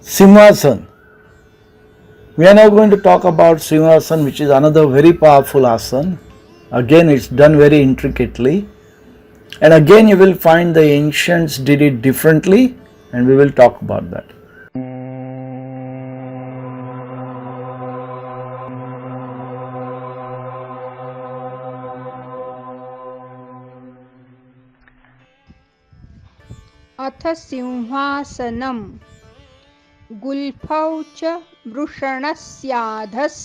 Simhasana. We are now going to talk about Simhasana, which is another very powerful asana. Again, it's done very intricately. And again, you will find the ancients did it differently, and we will talk about that. अथ सिंहासनम् गुल्फौ च वृषणस्याधः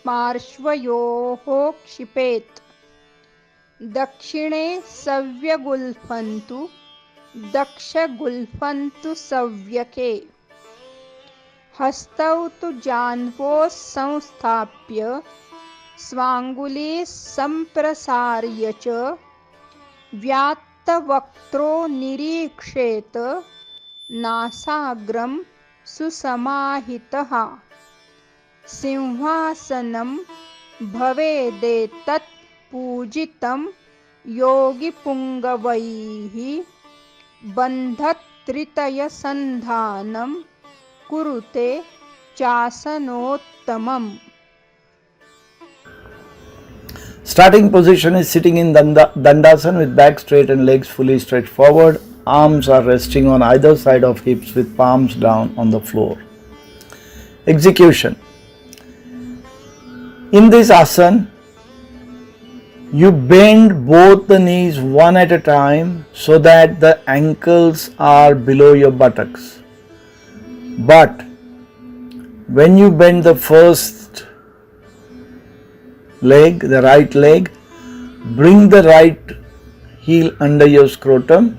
पार्श्वयोः क्षिपेत् दक्षिणे सव्यगुल्फन्तु दक्षगुल्फन्तु सव्यके हस्तौ तु जाह्नवोः संस्थाप्य स्वाङ्गुलीः सम्प्रसार्य च व्यात्तवक्त्रो निरीक्षेत नासाग्रं सुसमाहितः सिंहासनं भवेदेतत् पूजितं योगिपुङ्गवैः बन्धत्रितयसन्धानं कुरुते चासनोत्तमम्. Starting position is sitting in Dandasana with back straight and legs fully stretched forward. Arms are resting on either side of hips with palms down on the floor. Execution. In this asana, you bend both the knees one at a time so that the ankles are below your buttocks. But when you bend the first leg, the right leg, bring the right heel under your scrotum,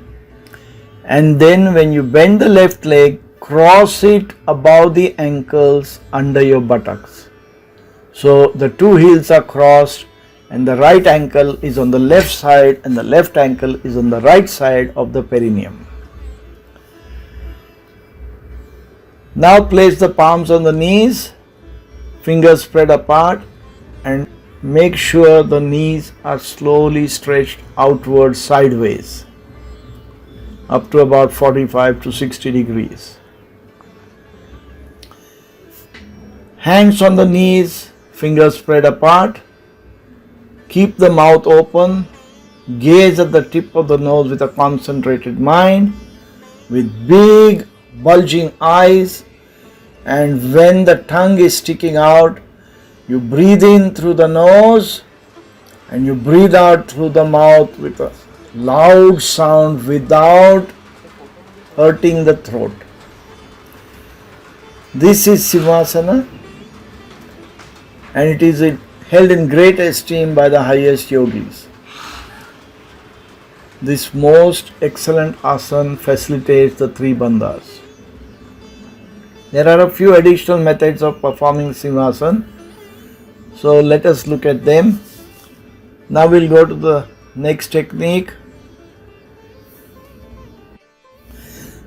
and then when you bend the left leg, cross it above the ankles under your buttocks. So the two heels are crossed and the right ankle is on the left side and the left ankle is on the right side of the perineum. Now place the palms on the knees, fingers spread apart, and make sure the knees are slowly stretched outward sideways up to about 45 to 60 degrees. Hands on the knees, fingers spread apart. Keep the mouth open. Gaze at the tip of the nose with a concentrated mind, with big bulging eyes, and when the tongue is sticking out, you breathe in through the nose and you breathe out through the mouth with a loud sound without hurting the throat. This is Simhasana, and it is held in great esteem by the highest yogis. This most excellent asana facilitates the three bandhas. There are a few additional methods of performing Simhasana, so let us look at them. Now we'll go to the next technique.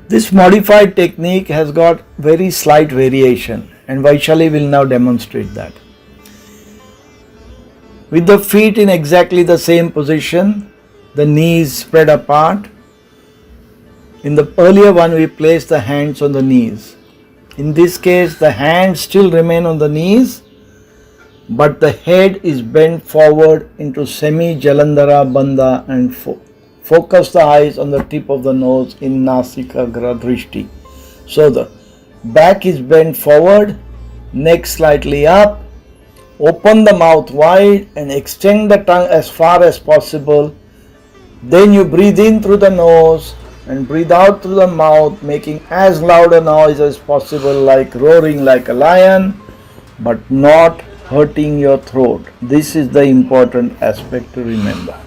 This modified technique has got very slight variation, and Vaishali will now demonstrate that. With the feet in exactly the same position, the knees spread apart. In the earlier one, we placed the hands on the knees. In this case, the hands still remain on the knees, but the head is bent forward into semi-Jalandhara bandha and focus the eyes on the tip of the nose in Nasikagra Drishti. So the back is bent forward, neck slightly up, open the mouth wide and extend the tongue as far as possible. Then you breathe in through the nose and breathe out through the mouth, making as loud a noise as possible, like roaring like a lion, but not hurting your throat. This is the important aspect to remember.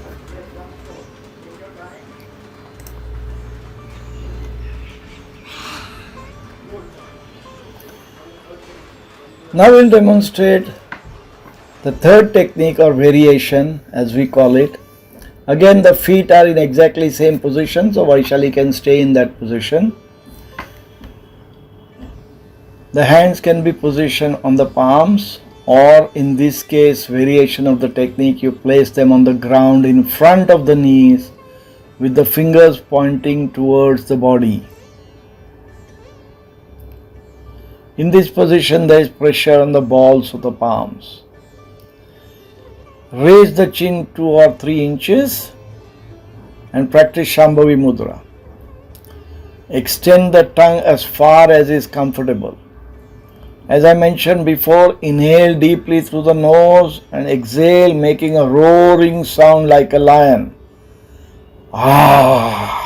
Now we'll demonstrate the third technique or variation, as we call it. Again, the feet are in exactly same position, so Vaishali can stay in that position. The hands can be positioned on the palms, or in this case, variation of the technique, you place them on the ground in front of the knees with the fingers pointing towards the body. In this position, there is pressure on the balls of the palms. Raise the chin 2 or 3 inches and practice Shambhavi Mudra. Extend the tongue as far as is comfortable. As I mentioned before, inhale deeply through the nose and exhale, making a roaring sound like a lion. Ah!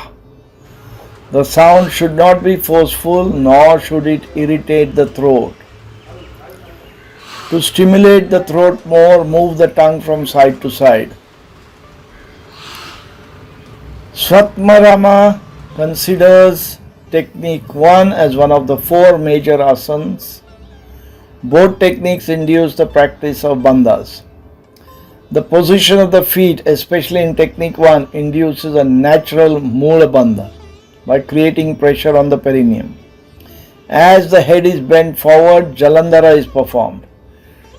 The sound should not be forceful, nor should it irritate the throat. To stimulate the throat more, move the tongue from side to side. Swatmarama considers technique 1 as one of the 4 major asanas. Both techniques induce the practice of bandhas. The position of the feet, especially in technique 1, induces a natural Mula Bandha by creating pressure on the perineum. As the head is bent forward, Jalandhara is performed.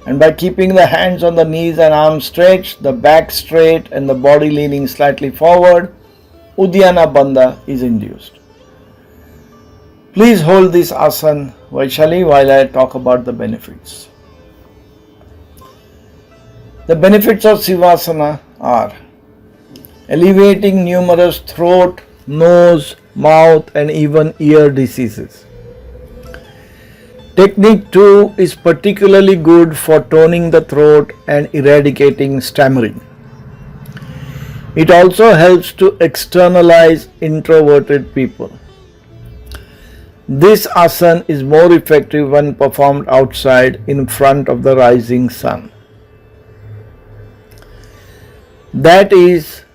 And by keeping the hands on the knees and arms stretched, the back straight and the body leaning slightly forward, Uddiyana Bandha is induced. Please hold this asana, Vaishali, while I talk about the benefits. The benefits of Sivasana are alleviating numerous throat, nose, mouth and even ear diseases. Technique 2 is particularly good for toning the throat and eradicating stammering. It also helps to externalize introverted people. This asana is more effective when performed outside in front of the rising sun. That is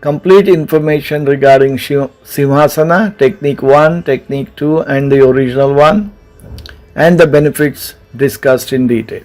complete information regarding Simhasana, Technique 1, Technique 2 and the original one, and the benefits discussed in detail.